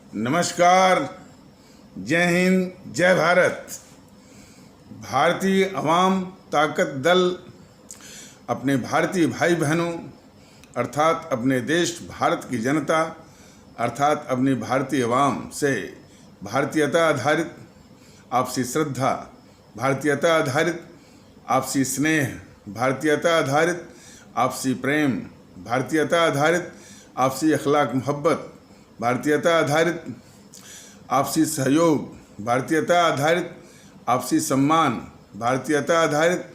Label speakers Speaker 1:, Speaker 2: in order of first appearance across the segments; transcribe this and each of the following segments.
Speaker 1: नमस्कार, जय हिंद, जय भारत। भारतीय अवाम ताकत दल अपने भारतीय भाई बहनों अर्थात अपने देश भारत की जनता अर्थात अपनी भारतीय अवाम से भारतीयता आधारित आपसी श्रद्धा, भारतीयता आधारित आपसी स्नेह, भारतीयता आधारित आपसी प्रेम, भारतीयता आधारित आपसी अखलाक मोहब्बत, भारतीयता आधारित आपसी सहयोग, भारतीयता आधारित आपसी सम्मान, भारतीयता आधारित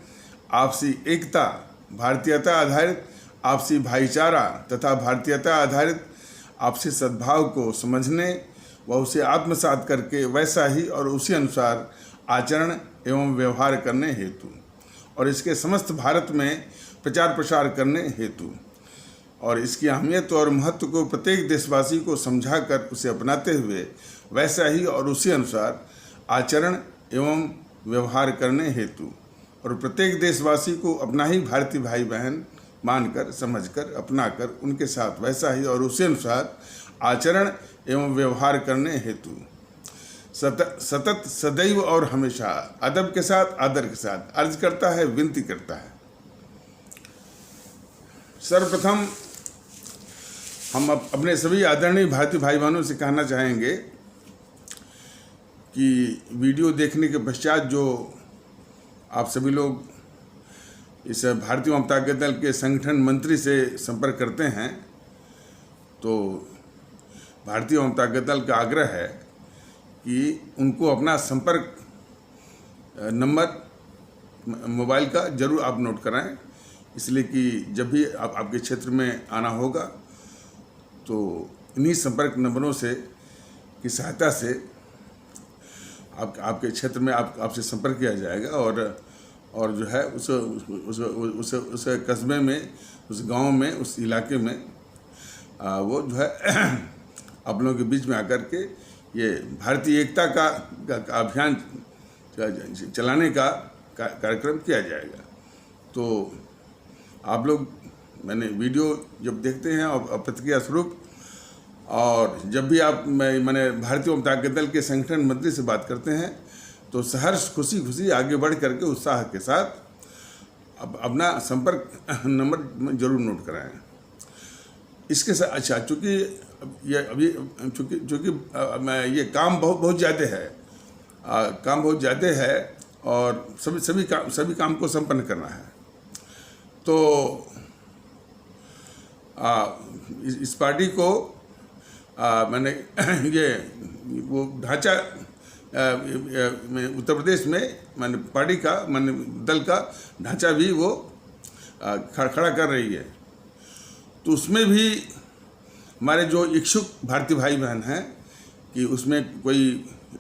Speaker 1: आपसी एकता, भारतीयता आधारित आपसी भाईचारा तथा भारतीयता आधारित आपसी सद्भाव को समझने व उसे आत्मसात करके वैसा ही और उसी अनुसार आचरण एवं व्यवहार करने हेतु और इसके समस्त भारत में प्रचार प्रसार करने हेतु और इसकी अहमियत और महत्व को प्रत्येक देशवासी को समझाकर उसे अपनाते हुए वैसा ही और उसी अनुसार आचरण एवं व्यवहार करने हेतु और प्रत्येक देशवासी को अपना ही भारतीय भाई बहन मानकर, समझकर, अपनाकर उनके साथ वैसा ही और उसी अनुसार आचरण एवं व्यवहार करने हेतु सतत सदैव और हमेशा अदब के साथ, आदर के साथ अर्ज करता है, विनती करता है। सर्वप्रथम हम अपने सभी आदरणीय भारतीय भाई बहनों से कहना चाहेंगे कि वीडियो देखने के पश्चात जो आप सभी लोग इस भारतीय जनता दल के संगठन मंत्री से संपर्क करते हैं तो भारतीय जनता दल का आग्रह है कि उनको अपना संपर्क नंबर मोबाइल का जरूर आप नोट कराएं, इसलिए कि जब भी आपके क्षेत्र में आना होगा तो इन्हीं संपर्क नंबरों से की सहायता से आपके क्षेत्र में आपसे संपर्क किया जाएगा और जो है उस कस्बे में, उस गांव में, उस इलाके में वो जो है आप लोगों के बीच में आकर के ये भारतीय एकता का अभियान चलाने का कार्यक्रम किया जाएगा। तो आप लोग मैंने वीडियो जब देखते हैं और प्रतिक्रिया स्वरूप और जब भी आप मैंने भारतीय जनता दल के संगठन मंत्री से बात करते हैं तो सहर्ष खुशी आगे बढ़ करके उत्साह के साथ अपना संपर्क नंबर जरूर नोट कराएं। इसके साथ अच्छा, चूँकि ये अभी चूँकि ये काम बहुत ज़्यादा है, काम बहुत ज़्यादा है और सभी काम को संपन्न करना है। तो इस पार्टी को मैंने ये वो ढांचा उत्तर प्रदेश में मैंने पार्टी का मैंने दल का ढांचा भी वो खड़ा कर रही है। तो उसमें भी हमारे जो इच्छुक भारतीय भाई बहन हैं कि उसमें कोई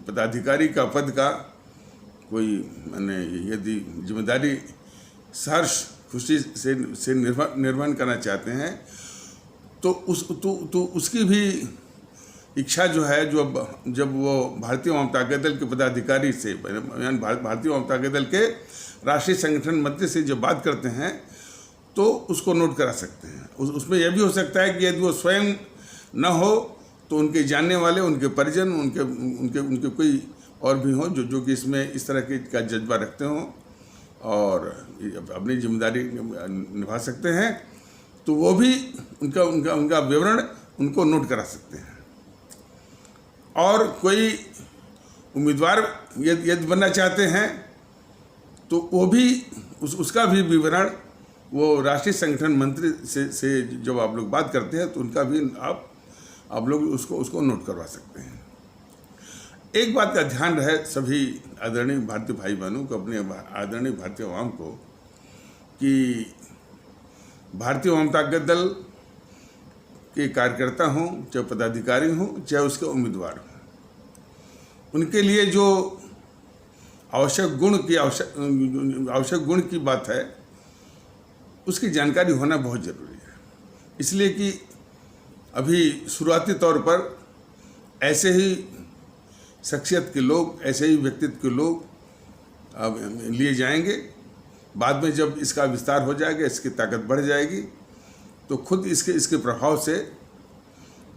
Speaker 1: पदाधिकारी का पद का कोई मैंने यदि जिम्मेदारी सहर्ष खुशी से निर्वहन करना चाहते हैं तो उसकी भी इच्छा जो है, जब वो भारतीय जनता दल के पदाधिकारी से भारतीय जनता दल के राष्ट्रीय संगठन मंत्री से जब बात करते हैं तो उसको नोट करा सकते हैं। उसमें यह भी हो सकता है कि यदि वो स्वयं न हो तो उनके जानने वाले, उनके परिजन, उनके कोई और भी हों जो कि इसमें इस तरह के का जज्बा रखते हों और अपनी जिम्मेदारी निभा सकते हैं, तो वो भी उनका विवरण उनको नोट करा सकते हैं। और कोई उम्मीदवार यदि बनना चाहते हैं तो वो भी उसका भी विवरण वो राष्ट्रीय संगठन मंत्री से जब आप लोग बात करते हैं तो उनका भी आप लोग उसको नोट करवा सकते हैं। एक बात का ध्यान रहे सभी आदरणीय भारतीय भाई बहनों को, अपने आदरणीय भारतीय अवाम को, कि भारतीय जनता दल के कार्यकर्ता हों, चाहे पदाधिकारी हों, चाहे उसके उम्मीदवार हों, उनके लिए जो आवश्यक गुण की बात है उसकी जानकारी होना बहुत ज़रूरी है। इसलिए कि अभी शुरुआती तौर पर ऐसे ही शख्सियत के लोग, ऐसे ही व्यक्तित्व के लोग लिए जाएंगे। बाद में जब इसका विस्तार हो जाएगा, इसकी ताकत बढ़ जाएगी तो खुद इसके प्रभाव से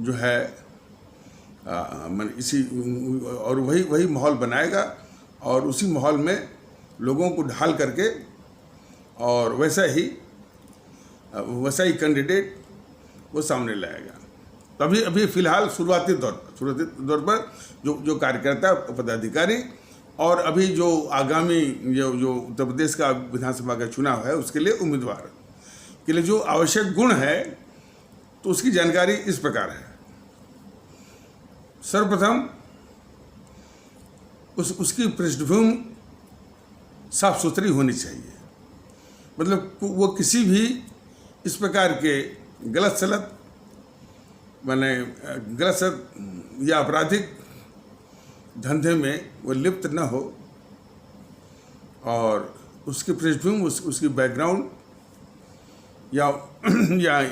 Speaker 1: जो है मन इसी और वही वही माहौल बनाएगा और उसी माहौल में लोगों को ढाल करके और वैसा ही कैंडिडेट वो सामने लाएगा। तभी अभी फिलहाल शुरुआती दौर पर जो कार्यकर्ता पदाधिकारी और अभी जो आगामी जो उत्तर प्रदेश का विधानसभा का चुनाव है उसके लिए उम्मीदवार के लिए जो आवश्यक गुण है तो उसकी जानकारी इस प्रकार है। सर्वप्रथम उसकी पृष्ठभूमि साफ सुथरी होनी चाहिए, मतलब वो किसी भी इस प्रकार के गलत सलत या आपराधिक धंधे में वो लिप्त न हो और उसकी पृष्ठभूमि उसकी बैकग्राउंड या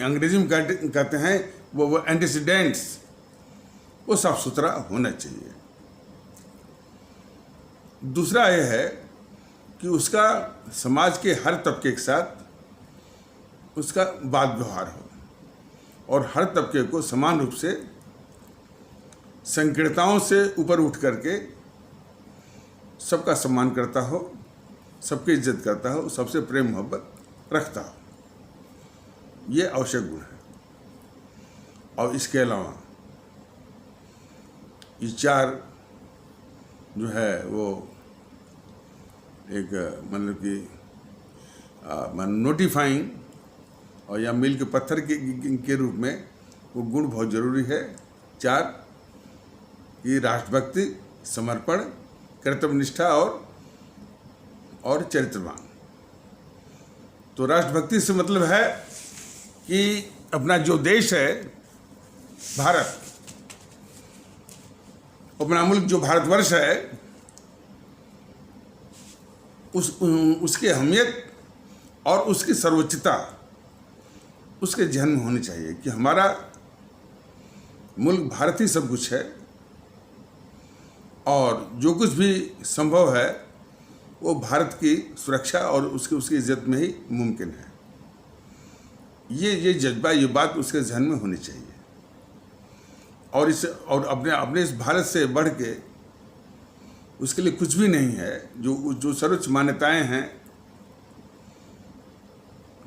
Speaker 1: अंग्रेजी में कहते हैं वो एंटीसीडेंट्स वो साफ सुथरा होना चाहिए। दूसरा यह है कि उसका समाज के हर तबके के साथ उसका बात व्यवहार हो और हर तबके को समान रूप से संकीर्णताओं से ऊपर उठ करके सबका सम्मान करता हो, सबकी इज्जत करता हो, सबसे प्रेम मोहब्बत रखता हो, ये आवश्यक गुण है। और इसके अलावा ये चार जो है वो एक मतलब कि नोटिफाइंग और या मील के पत्थर के रूप में वो गुण बहुत जरूरी है। चार कि राष्ट्रभक्ति, समर्पण, कर्तव्यनिष्ठा और चरित्रवान। तो राष्ट्रभक्ति से मतलब है कि अपना जो देश है भारत, अपना मुल्क जो भारतवर्ष है उसकी अहमियत और उसकी सर्वोच्चता उसके जहन में होनी चाहिए कि हमारा मुल्क भारत ही सब कुछ है और जो कुछ भी संभव है वो भारत की सुरक्षा और उसकी इज्जत में ही मुमकिन है। ये जज्बा, ये बात उसके जहन में होनी चाहिए और अपने इस भारत से बढ़ के उसके लिए कुछ भी नहीं है। जो सर्वोच्च मान्यताएं हैं,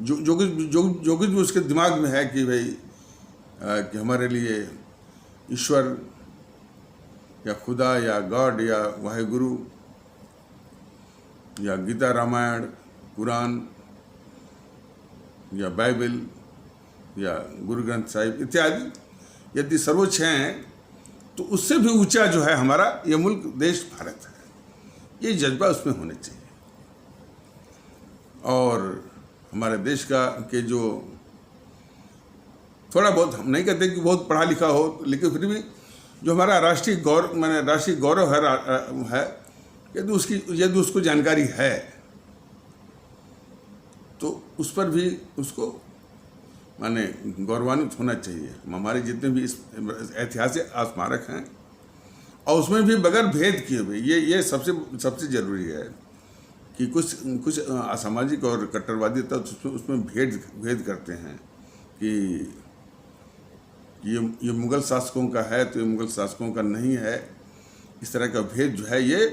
Speaker 1: जो कुछ भी उसके दिमाग में है कि भाई कि हमारे लिए ईश्वर या खुदा या गॉड या वाहेगुरु या गीता, रामायण, कुरान या बाइबल या गुरु ग्रंथ साहिब इत्यादि यदि सर्वोच्च हैं तो उससे भी ऊंचा जो है हमारा ये मुल्क, देश भारत है। ये जज्बा उसमें होना चाहिए। और हमारे देश के जो थोड़ा बहुत, हम नहीं कहते कि बहुत पढ़ा लिखा हो, लेकिन फिर भी जो हमारा राष्ट्रीय गौरव है यदि उसको जानकारी है तो उस पर भी उसको गौरवान्वित होना चाहिए। हमारे जितने भी इस ऐतिहासिक स्मारक हैं और उसमें भी बगैर भेद किए हुए, ये सबसे जरूरी है कि कुछ असामाजिक और कट्टरवादी तत्व उसमें भेद करते हैं कि ये मुगल शासकों का है तो ये मुगल शासकों का नहीं है। इस तरह का भेद जो है ये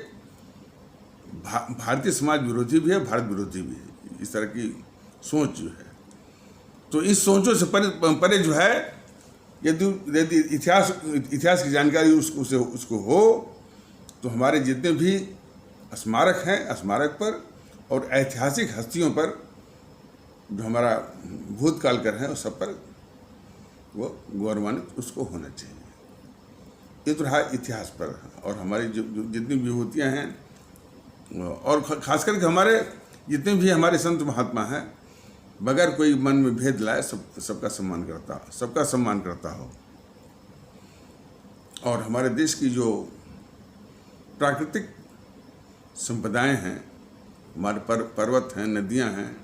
Speaker 1: भारतीय समाज विरोधी भी है, भारत विरोधी भी है। इस तरह की सोच जो है, तो इस सोचों से परे जो है यदि इतिहास की जानकारी उसको हो तो हमारे जितने भी स्मारक हैं, स्मारक पर और ऐतिहासिक हस्तियों पर जो हमारा भूतकाल कर है उस सब पर वो गौरवान्वित उसको होना चाहिए। ये तो रहा इतिहास पर। और हमारी जो जितनी विभूतियाँ हैं और खास करके हमारे जितने भी हमारे संत महात्मा हैं, बगैर कोई मन में भेद लाए सबका सम्मान करता हो। और हमारे देश की जो प्राकृतिक संपदाएं हैं, हमारे पर्वत हैं, नदियां हैं,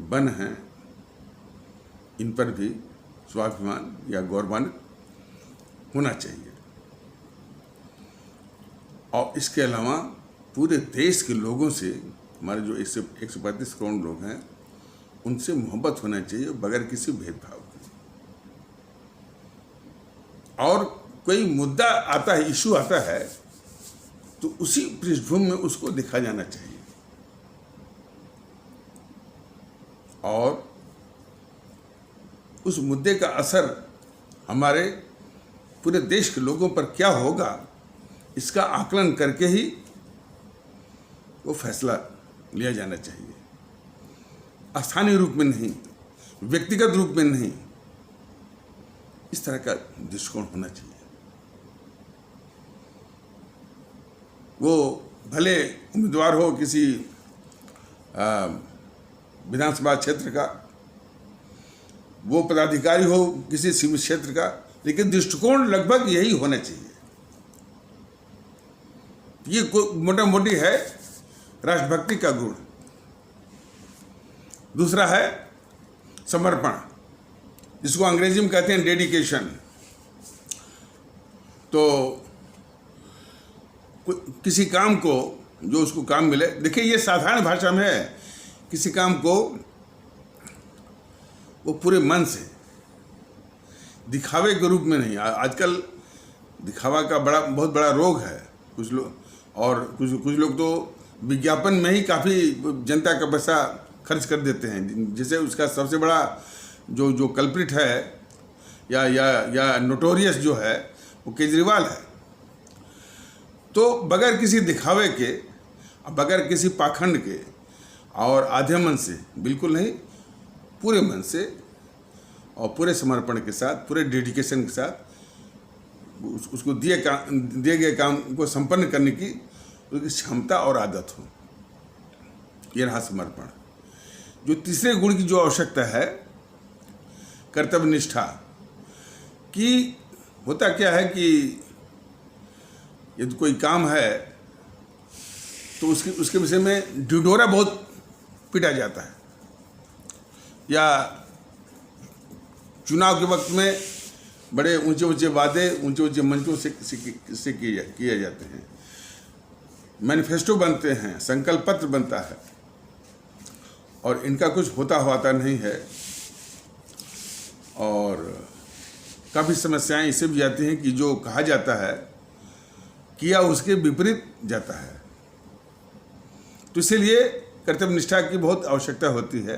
Speaker 1: वन हैं, इन पर भी स्वाभिमान या गौरवान्वित होना चाहिए। और इसके अलावा पूरे देश के लोगों से, हमारे जो 135 करोड़ लोग हैं, उनसे मोहब्बत होना चाहिए बगैर किसी भेदभाव के। और कोई मुद्दा आता है, इशू आता है, तो उसी पृष्ठभूमि में उसको देखा जाना चाहिए। और उस मुद्दे का असर हमारे पूरे देश के लोगों पर क्या होगा, इसका आकलन करके ही वो फैसला लिया जाना चाहिए। स्थानीय रूप में नहीं, व्यक्तिगत रूप में नहीं, इस तरह का दृष्टिकोण होना चाहिए। वो भले उम्मीदवार हो किसी विधानसभा क्षेत्र का, वो पदाधिकारी हो किसी सीमित क्षेत्र का, लेकिन दृष्टिकोण लगभग यही होना चाहिए। ये मोटा मोटी है राष्ट्रभक्ति का गुण। दूसरा है समर्पण, जिसको अंग्रेजी में कहते हैं डेडिकेशन। तो किसी काम को, जो उसको काम मिले, देखिए ये साधारण भाषा में है, किसी काम को वो पूरे मन से, दिखावे के रूप में नहीं। आजकल दिखावा का बहुत बड़ा रोग है कुछ लोग, और कुछ लोग तो विज्ञापन में ही काफ़ी जनता का पैसा खर्च कर देते हैं, जिसे उसका सबसे बड़ा जो कल्प्रिट है या नोटोरियस जो है वो केजरीवाल है। तो बगैर किसी दिखावे के, बगैर किसी पाखंड के और आधे मन से, बिल्कुल नहीं, पूरे मन से और पूरे समर्पण के साथ, पूरे डेडिकेशन के साथ उसको दिए गए काम को संपन्न करने की उसकी क्षमता और आदत हो, ये रहा समर्पण। जो तीसरे गुण की जो आवश्यकता है, कर्तव्य निष्ठा की। होता क्या है कि यदि कोई काम है तो उसके विषय में ढिढोरा बहुत पीटा जाता है, या चुनाव के वक्त में बड़े ऊंचे ऊंचे वादे ऊंचे ऊंचे मंचों से किए जाते हैं, मैनिफेस्टो बनते हैं, संकल्प पत्र बनता है, और इनका कुछ होता नहीं है। और काफ़ी समस्याएं इससे भी आती हैं कि जो कहा जाता है किया उसके विपरीत जाता है। तो इसीलिए कर्तव्य निष्ठा की बहुत आवश्यकता होती है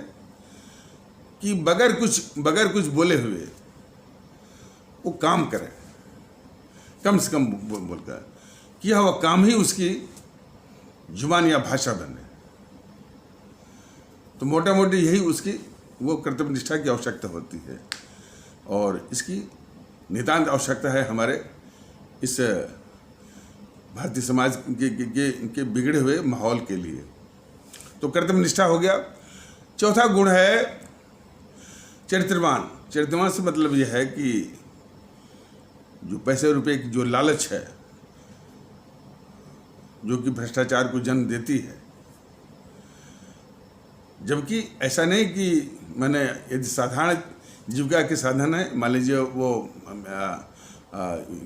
Speaker 1: कि बगैर कुछ बोले हुए वो काम करे, कम से कम बोलकर किया हुआ काम ही उसकी जुबान या भाषा बने। तो मोटा मोटी यही उसकी वो कर्तव्य निष्ठा की आवश्यकता होती है, और इसकी नितांत आवश्यकता है हमारे इस भारतीय समाज के बिगड़े हुए माहौल के लिए। तो कर्तव्य निष्ठा हो गया। चौथा गुण है चरित्रवान। चरित्रवान से मतलब यह है कि जो पैसे रुपए की जो लालच है, जो कि भ्रष्टाचार को जन्म देती है, जबकि ऐसा नहीं कि मैंने यदि साधारण जीविका के साधन है, मान लीजिए वो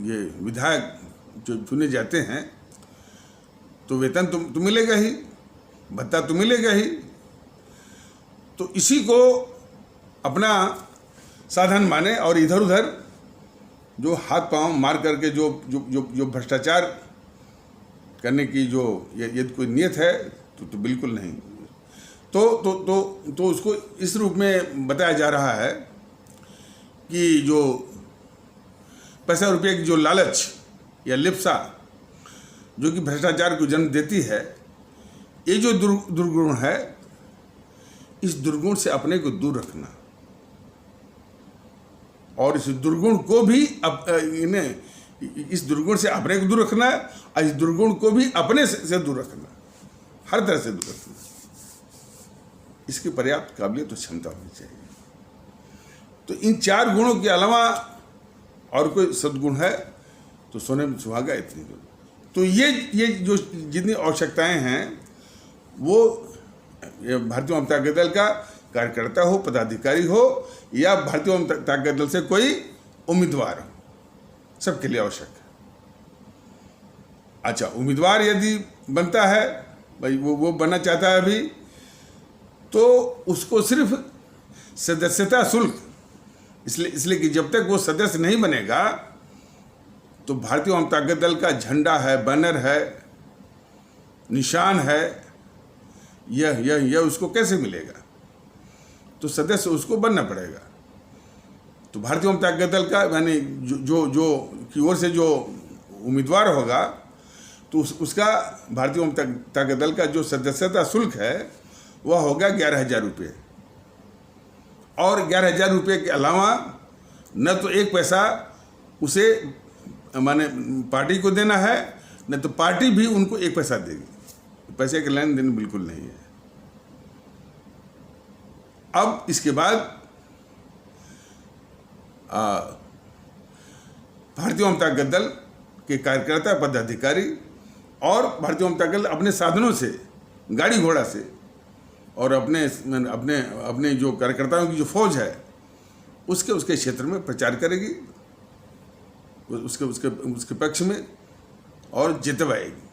Speaker 1: ये विधायक जो चुने जाते हैं, तो वेतन तो मिलेगा ही, भत्ता तो मिलेगा ही। तो इसी को अपना साधन माने और इधर उधर जो हाथ पांव मार करके जो भ्रष्टाचार करने की जो यदि कोई नियत है तो बिल्कुल नहीं। तो उसको इस रूप में बताया जा रहा है कि जो पैसा रुपये की जो लालच या लिप्सा जो कि भ्रष्टाचार को जन्म देती है, ये जो दुर्गुण है, इस दुर्गुण से अपने को दूर रखना, और इस दुर्गुण को भी इस दुर्गुण से अपने को दूर रखना, और इस दुर्गुण को भी अपने से दूर रखना, हर तरह से दूर रखना। इसकी पर्याप्त काबिलियत और क्षमता होनी चाहिए। तो इन चार गुणों के अलावा और कोई सद्गुण है तो सोने में सुहागा इतनी। तो ये जो जितनी आवश्यकताएं हैं, वो भारतीय जनता दल का कार्यकर्ता हो, पदाधिकारी हो, या भारतीय जनता दल से कोई उम्मीदवार हो, सबके लिए आवश्यक है। अच्छा, उम्मीदवार यदि बनता है, भाई वो बनना चाहता है अभी, तो उसको सिर्फ सदस्यता शुल्क, इसलिए कि जब तक वो सदस्य नहीं बनेगा तो भारतीय जनता दल का झंडा है, बैनर है, निशान है, यह उसको कैसे मिलेगा? तो सदस्य उसको बनना पड़ेगा। तो भारतीय जनता दल का यानी जो की ओर से जो उम्मीदवार होगा तो उसका भारतीय जनता दल का जो सदस्यता शुल्क है वह होगा 11,000 रुपये। और 11,000 रुपये के अलावा न तो एक पैसा उसे माने पार्टी को देना है, न तो पार्टी भी उनको एक पैसा देगी। पैसे के लेन देन बिल्कुल नहीं है। अब इसके बाद भारतीय जनता दल के कार्यकर्ता, पदाधिकारी और भारतीय जनता दल अपने साधनों से, गाड़ी घोड़ा से और अपने जो कार्यकर्ताओं की जो फौज है उसके क्षेत्र में प्रचार करेगी, उसके पक्ष में और जितवाएगी।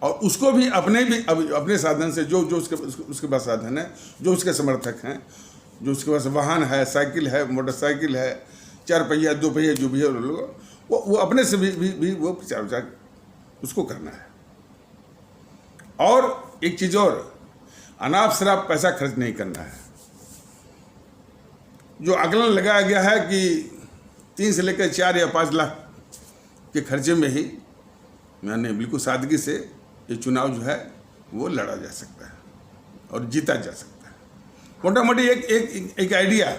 Speaker 1: और उसको भी अपने साधन से जो उसके पास साधन है, जो उसके समर्थक हैं, जो उसके पास वाहन है, साइकिल है, मोटरसाइकिल है, 4 पहिया 2 पहिया जो भी है वो अपने से भी वो प्रचार उसको करना है। और एक चीज़ और, अनाप शराब पैसा खर्च नहीं करना है। जो आकलन लगाया गया है कि 3 से लेकर 4 या 5 लाख के खर्चे में ही यानी बिल्कुल सादगी से ये चुनाव जो है वो लड़ा जा सकता है और जीता जा सकता है। मोटा मोटी एक आइडिया।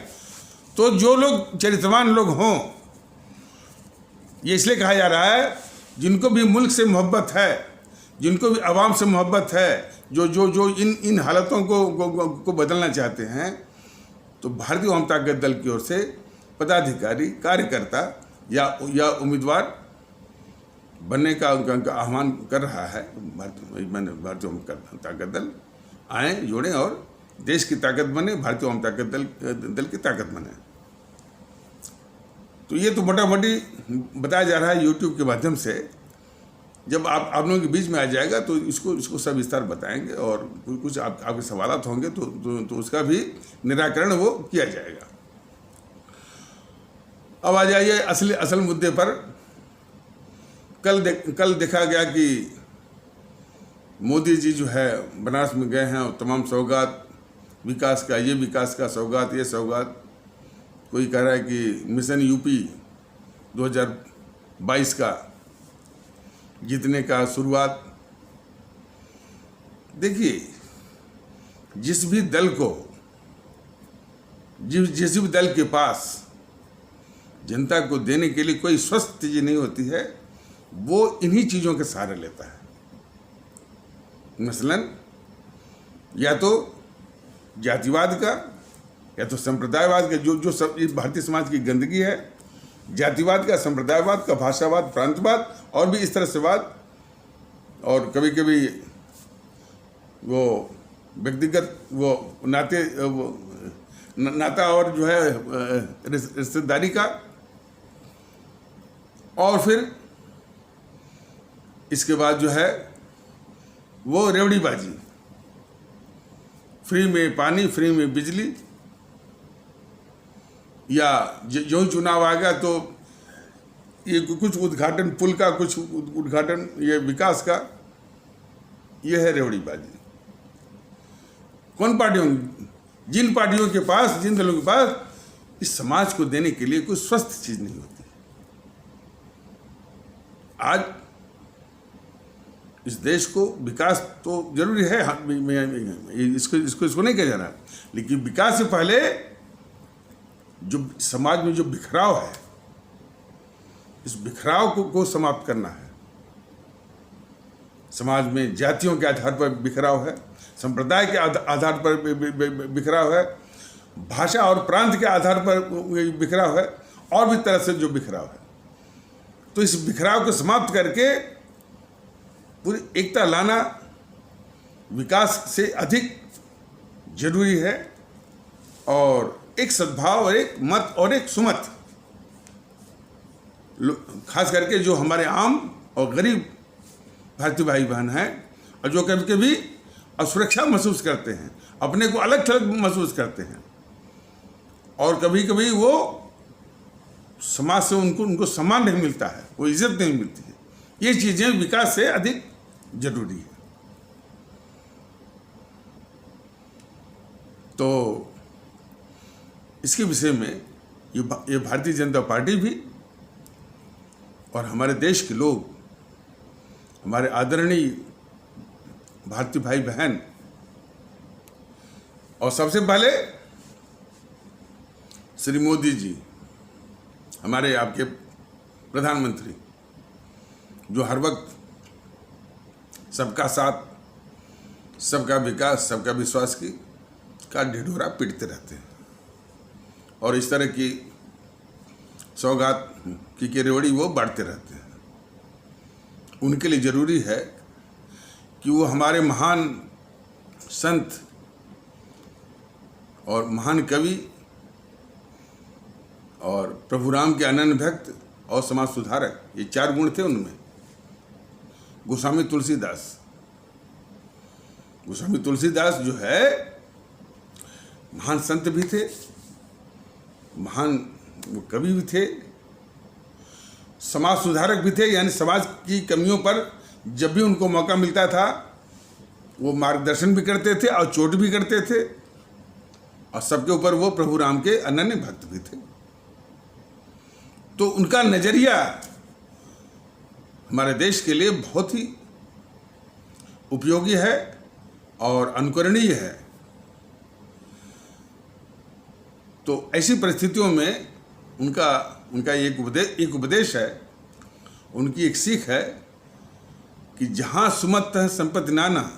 Speaker 1: तो जो लोग चरित्रवान लोग हों, ये इसलिए कहा जा रहा है जिनको भी मुल्क से मोहब्बत है, जिनको भी आवाम से मोहब्बत है, जो इन हालतों को बदलना चाहते हैं, तो भारतीय जनता दल की ओर से पदाधिकारी, कार्यकर्ता या उम्मीदवार बनने का आह्वान कर रहा है। भारतीय जनता दल आए, जोड़ें और देश की ताकत बने, भारतीय जनता दल की ताकत बने। तो ये तो मोटा मोटी बताया जा रहा है यूट्यूब के माध्यम से। जब आप लोगों के बीच में आ जाएगा तो इसको सब विस्तार बताएंगे और कुछ आपके सवालात होंगे तो उसका भी निराकरण वो किया जाएगा। अब आ जाइए असल मुद्दे पर। कल देखा गया कि मोदी जी जो है बनारस में गए हैं और तमाम सौगात, विकास का, ये विकास का सौगात, ये सौगात। कोई कह रहा है कि मिशन यूपी 2022 का जीतने का शुरुआत। देखिए, जिस भी दल के पास जनता को देने के लिए कोई स्वस्थ चीज नहीं होती है, वो इन्हीं चीज़ों के सहारे लेता है। मसलन या तो जातिवाद का या तो संप्रदायवाद का, जो सब इस भारतीय समाज की गंदगी है, जातिवाद का, संप्रदायवाद का, भाषावाद, प्रांतवाद और भी इस तरह से वाद। और कभी कभी वो व्यक्तिगत वो नाता और जो है रिश्तेदारी का। और फिर इसके बाद जो है वो रेवड़ीबाजी, फ्री में पानी, फ्री में बिजली, या जो ही चुनाव आ गया तो ये कुछ उद्घाटन पुल का, कुछ उद्घाटन ये विकास का, ये है रेवड़ीबाजी। जिन पार्टियों के पास, जिन दलों के पास इस समाज को देने के लिए कोई स्वस्थ चीज नहीं होती। आज इस देश को विकास तो जरूरी है, इसको नहीं कहा जाना, लेकिन विकास से पहले जो समाज में जो बिखराव है, इस बिखराव को समाप्त करना है। समाज में जातियों के आधार पर बिखराव है, संप्रदाय के आधार पर बिखराव है, भाषा और प्रांत के आधार पर बिखराव है, और भी तरह से जो बिखराव है। तो इस बिखराव को समाप्त करके पूरी एकता लाना विकास से अधिक जरूरी है। और एक सद्भाव और एक मत और एक सुमत, खास करके जो हमारे आम और गरीब भारतीय भाई बहन हैं और जो कभी कभी असुरक्षा महसूस करते हैं, अपने को अलग थलग महसूस करते हैं, और कभी कभी वो समाज से उनको सम्मान नहीं मिलता है, वो इज्जत नहीं मिलती है। ये चीज़ें विकास से अधिक जरूरी है। तो इसके विषय में ये भारतीय जनता पार्टी भी और हमारे देश के लोग, हमारे आदरणीय भारतीय भाई बहन, और सबसे पहले श्री मोदी जी, हमारे आपके प्रधानमंत्री, जो हर वक्त सबका साथ, सबका विकास, सबका विश्वास का ढिढोरा पीटते रहते हैं और इस तरह की सौगात की रेवड़ी वो बांटते रहते हैं। उनके लिए ज़रूरी है कि वो हमारे महान संत और महान कवि और प्रभु राम के अनन्य भक्त और समाज सुधारक, ये 4 गुण थे उनमें। गोस्वामी तुलसीदास जो है महान संत भी थे, महान कवि भी थे, समाज सुधारक भी थे। यानी समाज की कमियों पर जब भी उनको मौका मिलता था वो मार्गदर्शन भी करते थे और चोट भी करते थे, और सबके ऊपर वो प्रभु राम के अनन्य भक्त भी थे। तो उनका नजरिया हमारे देश के लिए बहुत ही उपयोगी है और अनुकरणीय है। तो ऐसी परिस्थितियों में उनका एक उपदेश है, उनकी एक सीख है कि जहाँ सुमत संपत्ति नाना,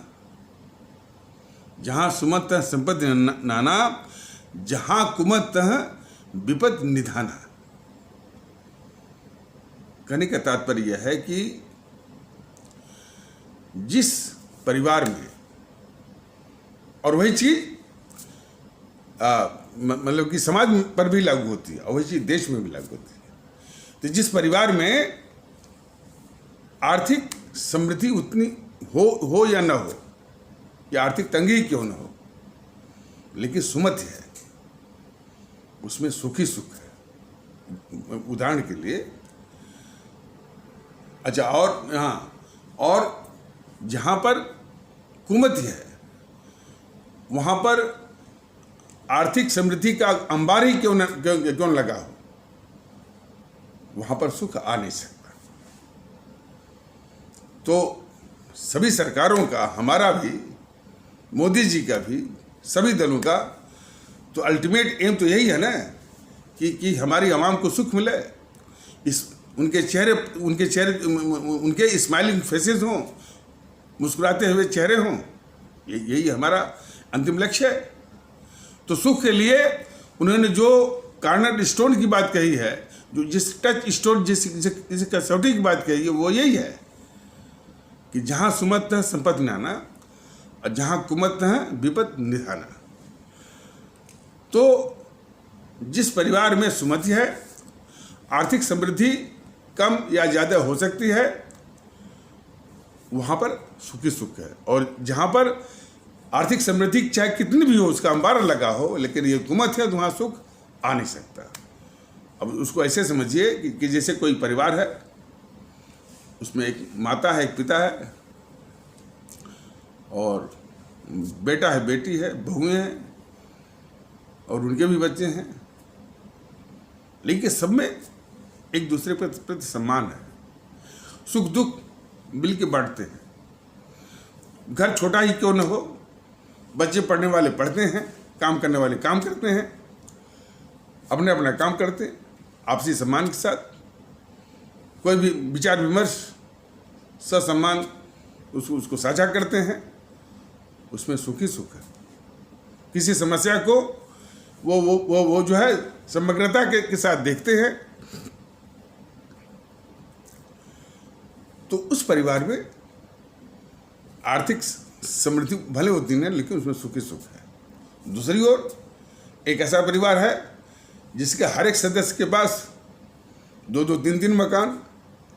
Speaker 1: जहाँ सुमत संपत्ति नाना, जहाँ कुमत विपद निधाना। कहने का तात्पर्य यह है कि जिस परिवार में, और वही चीज मतलब कि समाज पर भी लागू होती है और वही चीज देश में भी लागू होती है। तो जिस परिवार में आर्थिक समृद्धि उतनी हो या ना हो, या आर्थिक तंगी क्यों ना हो, लेकिन सुमति है, उसमें सुखी सुख है। उदाहरण के लिए, अच्छा, और जहाँ पर कुमति है वहाँ पर आर्थिक समृद्धि का अंबार ही क्यों लगा हो, वहाँ पर सुख आ नहीं सकता। तो सभी सरकारों का, हमारा भी, मोदी जी का भी, सभी दलों का तो अल्टीमेट एम तो यही है ना कि हमारी आवाम को सुख मिले, उनके स्माइलिंग फेसेस हों, मुस्कुराते हुए चेहरे हों, यही हमारा अंतिम लक्ष्य है। तो सुख के लिए उन्होंने जो कार्नर स्टोन की बात कही है, जो जिस टच स्टोन, जिस कसौटी की बात कही है, वो यही है कि जहाँ सुमत संपत्ति नाना और जहाँ कुमत विपद निधाना। तो जिस परिवार में सुमति है, आर्थिक समृद्धि कम या ज़्यादा हो सकती है, वहाँ पर सुखी सुख है। और जहाँ पर आर्थिक समृद्धि चाहे कितनी भी हो, उसका अंबार लगा हो, लेकिन ये कुमत है तो वहाँ सुख आ नहीं सकता। अब उसको ऐसे समझिए कि जैसे कोई परिवार है, उसमें एक माता है, एक पिता है, और बेटा है, बेटी है, बहुएं हैं, और उनके भी बच्चे हैं, लेकिन सब में एक दूसरे प्रति सम्मान है, सुख दुख मिल के बांटते हैं। घर छोटा ही क्यों न हो, बच्चे पढ़ने वाले पढ़ते हैं, काम करने वाले काम करते हैं, अपने अपना काम करते हैं, आपसी सम्मान के साथ। कोई भी विचार विमर्श ससम्मान उसको साझा करते हैं, उसमें सुखी सुख है। किसी समस्या को वो जो है समग्रता के साथ देखते हैं, तो उस परिवार में आर्थिक समृद्धि भले होती नहीं, लेकिन उसमें सुखी सुख है। दूसरी ओर एक ऐसा परिवार है जिसके हर एक सदस्य के पास 2-2, 3-3 मकान,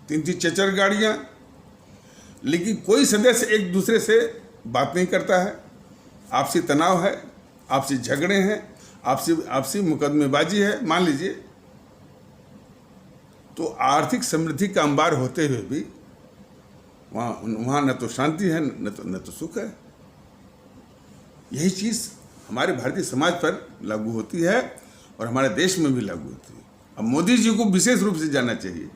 Speaker 1: 3-3, 4-4 गाड़ियाँ, लेकिन कोई सदस्य एक दूसरे से बात नहीं करता है, आपसी तनाव है, आपसी झगड़े हैं, आपसी मुकदमेबाजी है। मान लीजिए तो आर्थिक समृद्धि का अंबार होते हुए भी वहाँ न तो शांति है न तो सुख है। यही चीज़ हमारे भारतीय समाज पर लागू होती है और हमारे देश में भी लागू होती है। अब मोदी जी को विशेष रूप से जानना चाहिए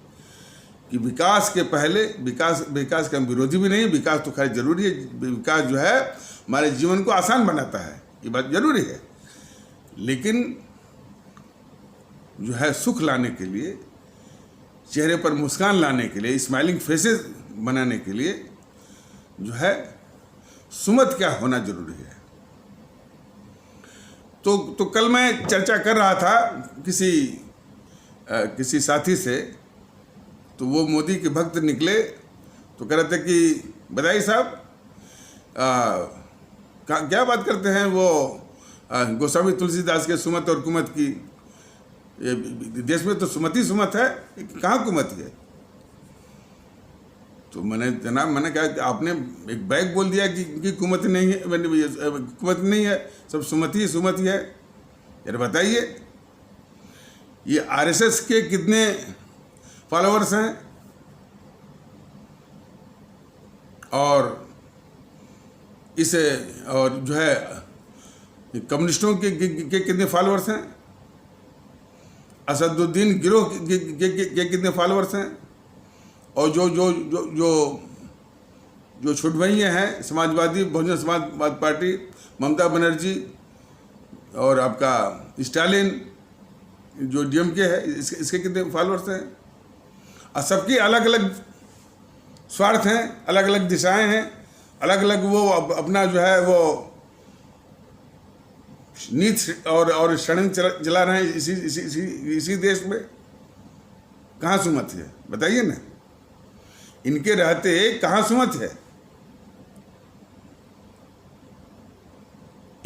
Speaker 1: कि विकास के पहले विकास का विरोधी भी नहीं, विकास तो खैर जरूरी है। विकास जो है हमारे जीवन को आसान बनाता है, ये बात जरूरी है, लेकिन जो है सुख लाने के लिए, चेहरे पर मुस्कान लाने के लिए, स्माइलिंग फेसेस बनाने के लिए जो है सुमत क्या होना जरूरी है। तो कल मैं चर्चा कर रहा था किसी साथी से, तो वो मोदी के भक्त निकले, तो कह रहे थे कि बधाई साहब क्या बात करते हैं वो गोस्वामी तुलसीदास के सुमत और कुमत की। देश में तो सुमत ही सुमत है, कहाँ कुमत है। तो मैंने कहा कि आपने एक बैग बोल दिया कि कुमत नहीं है, कुमत नहीं है, सब सुमत ही है। यार बताइए, ये आरएसएस के कितने फॉलोअर्स हैं और और जो है कम्युनिस्टों के कितने फॉलोअर्स हैं, असदुद्दीन गिरोह के कितने फॉलोअर्स हैं, और जो छुटभैया हैं समाजवादी बहुजन समाजवाद पार्टी, ममता बनर्जी और आपका स्टालिन जो डीएमके है, इसके कितने फॉलोअर्स हैं। और सबकी अलग अलग स्वार्थ हैं, अलग अलग दिशाएं हैं, अलग अलग वो अपना जो है वो नीति और षड्यंत्र चला रहे हैं इसी देश में। कहाँ सुमत है बताइए ना, इनके रहते कहाँ सुमत है।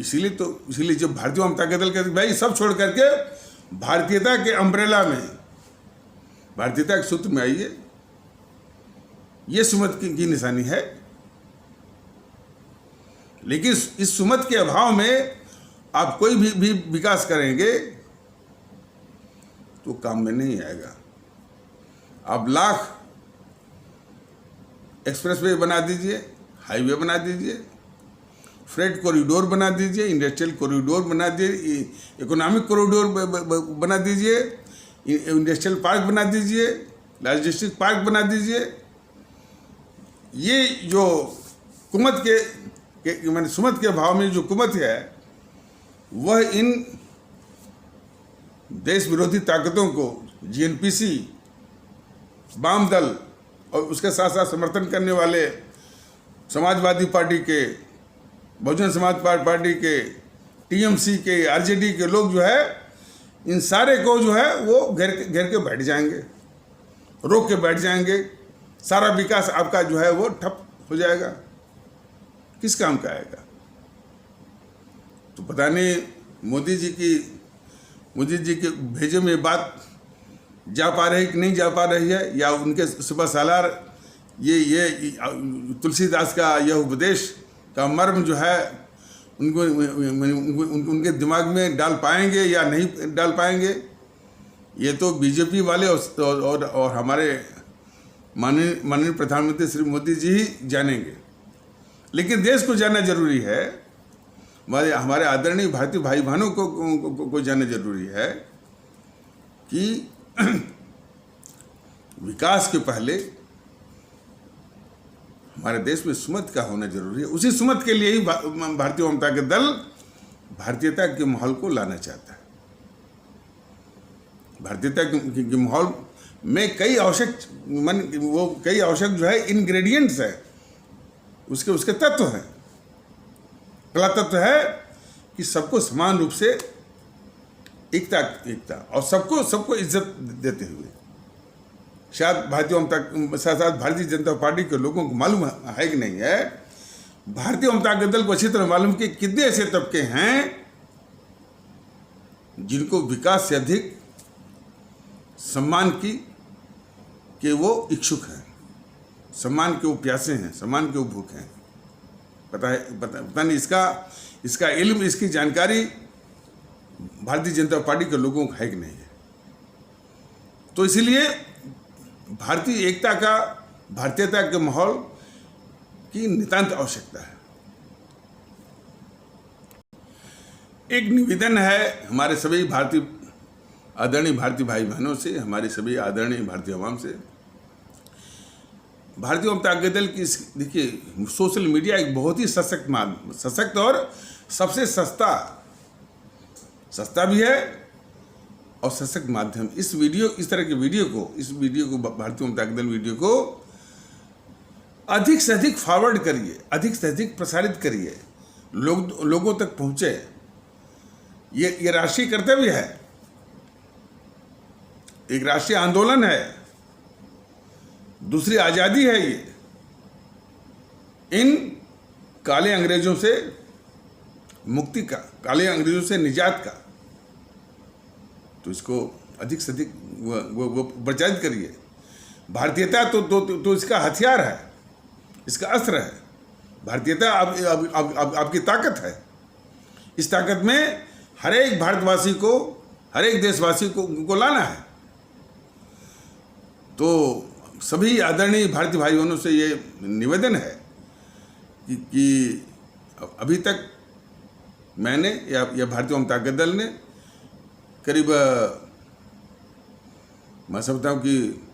Speaker 1: इसीलिए जो भारतीय जनता दल के भाई सब छोड़ करके भारतीयता के अम्ब्रेला में, भारतीयता के सूत्र में आइए, ये सुमत की निशानी है। लेकिन इस सुमत के अभाव में आप कोई भी विकास करेंगे तो काम में नहीं आएगा। आप लाख एक्सप्रेसवे बना दीजिए, हाईवे बना दीजिए, फ्रेट कॉरिडोर बना दीजिए, इंडस्ट्रियल कॉरिडोर बना दीजिए, इकोनॉमिक कॉरिडोर बना दीजिए, इंडस्ट्रियल पार्क बना दीजिए, लॉजिस्टिक पार्क बना दीजिए। ये जो कुमत के मैंने सुमत के भाव में जो कुमत है, वह इन देश विरोधी ताकतों को, जीएनपीसी, वाम दल और उसके साथ साथ समर्थन करने वाले समाजवादी पार्टी के, बहुजन समाज पार्टी के, टीएमसी के, आरजेडी के लोग जो है, इन सारे को जो है वो घेर के बैठ जाएंगे, रोक के बैठ जाएंगे। सारा विकास आपका जो है वो ठप हो जाएगा। किस काम का आएगा? तो पता नहीं मोदी जी के भेजे में बात जा पा रही कि नहीं जा पा रही है, या उनके सुबह सालार ये तुलसीदास का यह उपदेश का मर्म जो है उनके दिमाग में डाल पाएंगे या नहीं डाल पाएंगे, ये तो बीजेपी वाले और हमारे माननीय प्रधानमंत्री श्री मोदी जी ही जानेंगे। लेकिन देश को जानना जरूरी है, हमारे आदरणीय भारतीय भाई बहनों को जानना जरूरी है कि विकास के पहले हमारे देश में सुमत का होना जरूरी है। उसी सुमत के लिए ही भारतीय जनता के दल भारतीयता के माहौल को लाना चाहता है। भारतीयता के माहौल में कई आवश्यक जो है इंग्रेडिएंट्स है, उसके तत्व हैं। पहला तत्व है कि सबको समान रूप से एकता और सबको इज्जत देते हुए। शायद भारतीय जनता पार्टी के लोगों को मालूम है कि नहीं है, भारतीय जनता दल को अच्छी तरह मालूम कि कितने ऐसे तबके हैं जिनको विकास से अधिक सम्मान के वो इच्छुक हैं, सम्मान के वो प्यासे हैं, सम्मान के वो भूख हैं। पता नहीं इसका इल्म, इसकी जानकारी भारतीय जनता पार्टी के लोगों को है कि नहीं है। तो इसलिए भारतीय एकता का, भारतीयता के माहौल की नितांत आवश्यकता है। एक निवेदन है हमारे सभी आदरणीय भारतीय भाई बहनों से, हमारे सभी आदरणीय भारतीय आवाम से। भारतीय जनता दल की देखिए, सोशल मीडिया एक बहुत ही सशक्त और सबसे सस्ता भी है और सशक्त माध्यम। इस तरह के वीडियो को भारतीय जनता दल वीडियो को अधिक से अधिक फॉरवर्ड करिए, अधिक से अधिक प्रसारित करिए, लोगों तक पहुंचे। ये राष्ट्रीय कर्तव्य है, एक राष्ट्रीय आंदोलन है, दूसरी आज़ादी है। ये इन काले अंग्रेजों से मुक्ति का, काले अंग्रेजों से निजात का, तो इसको अधिक से अधिक वो प्रचारित करिए। भारतीयता तो इसका हथियार है, इसका अस्त्र है। भारतीयता आपकी ताकत है। इस ताकत में हर एक भारतवासी को, हर एक देशवासी को लाना है। तो सभी आदरणीय भारतीय भाई बहनों से ये निवेदन है कि अभी तक मैंने या भारतीय जनता दल ने करीब, मैं समझता हूँ कि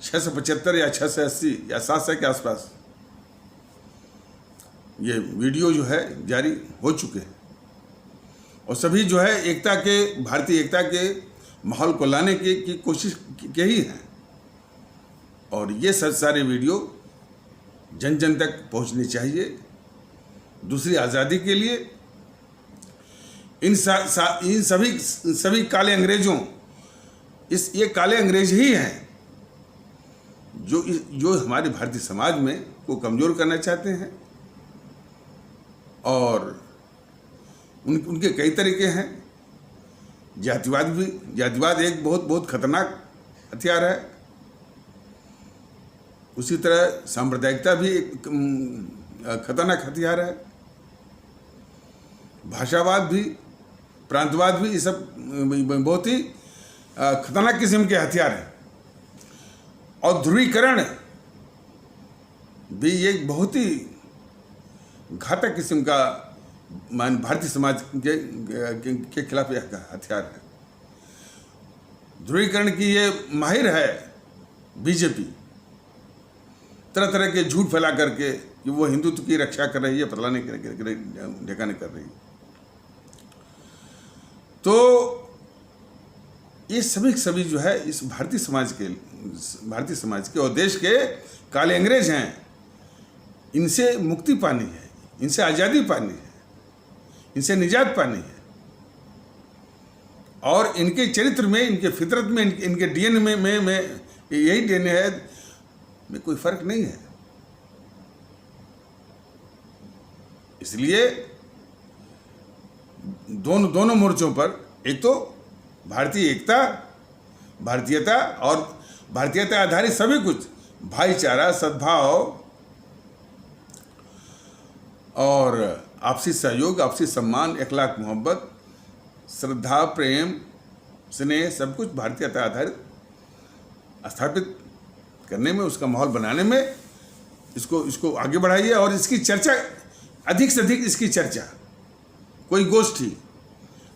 Speaker 1: 675 या 680 या 700 के आसपास ये वीडियो जो है जारी हो चुके हैं और सभी जो है भारतीय एकता के माहौल को लाने की कोशिश के ही हैं। और ये सारे वीडियो जन जन तक पहुंचनी चाहिए। दूसरी आज़ादी के लिए इन सभी काले अंग्रेजों, ये काले अंग्रेज ही हैं जो हमारे भारतीय समाज में को कमज़ोर करना चाहते हैं। और उनके कई तरीके हैं। जातिवाद एक बहुत खतरनाक हथियार है। उसी तरह सांप्रदायिकता भी एक खतरनाक हथियार है। भाषावाद भी, प्रांतवाद भी, ये सब बहुत ही खतरनाक किस्म के हथियार हैं। और ध्रुवीकरण भी एक बहुत ही घातक किस्म का भारतीय समाज के खिलाफ यह हथियार है। ध्रुवीकरण की ये माहिर है बीजेपी, तरह तरह के झूठ फैला करके कि वो हिंदुत्व की रक्षा कर रही है, फलाने ठिकाने कर रही है। तो ये सभी जो है इस भारतीय समाज के और देश के काले अंग्रेज हैं। इनसे मुक्ति पानी है, इनसे आज़ादी पानी है, इनसे निजात पानी है। और इनके चरित्र में, इनके फितरत में, इनके डीएनए में यही डीएनए है, में कोई फर्क नहीं है। इसलिए दोनों मोर्चों पर, एक तो भारतीय एकता, भारतीयता और भारतीयता आधारित सभी कुछ, भाईचारा, सद्भाव और आपसी सहयोग, आपसी सम्मान, इखलाक, मोहब्बत, श्रद्धा, प्रेम, स्नेह, सब कुछ भारतीयता आधारित स्थापित करने में, उसका माहौल बनाने में इसको आगे बढ़ाइए। और इसकी चर्चा, अधिक से अधिक इसकी चर्चा, कोई गोष्ठी,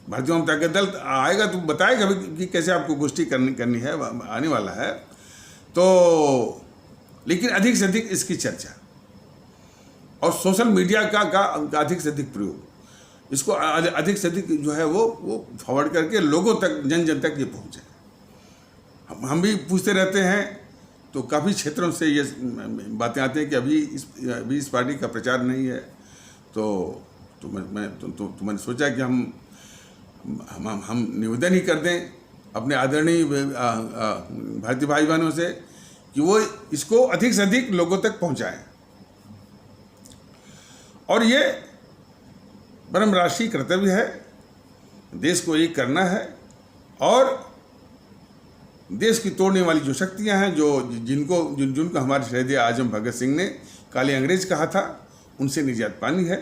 Speaker 1: भारतीय जनता दल आएगा तो बताएगा भी कि कैसे आपको गोष्ठी करनी है, आने वाला है। तो लेकिन अधिक से अधिक इसकी चर्चा और सोशल मीडिया का अधिक से अधिक प्रयोग, इसको अधिक से अधिक जो है वो फॉरवर्ड करके लोगों तक, जन तक ये पहुँचे। हम भी पूछते रहते हैं, तो काफ़ी क्षेत्रों से ये बातें आती हैं कि अभी इस पार्टी का प्रचार नहीं है। तो मैंने सोचा कि हम निवेदन ही कर दें अपने आदरणीय भारतीय भाई बहनों से कि वो इसको अधिक से अधिक लोगों तक पहुंचाएं। और ये परम राष्ट्रीय कर्तव्य है, देश को एक करना है। और देश की तोड़ने वाली जो शक्तियां हैं, जिनको हमारे शहीद आजम भगत सिंह ने काले अंग्रेज कहा था, उनसे निजात पानी है।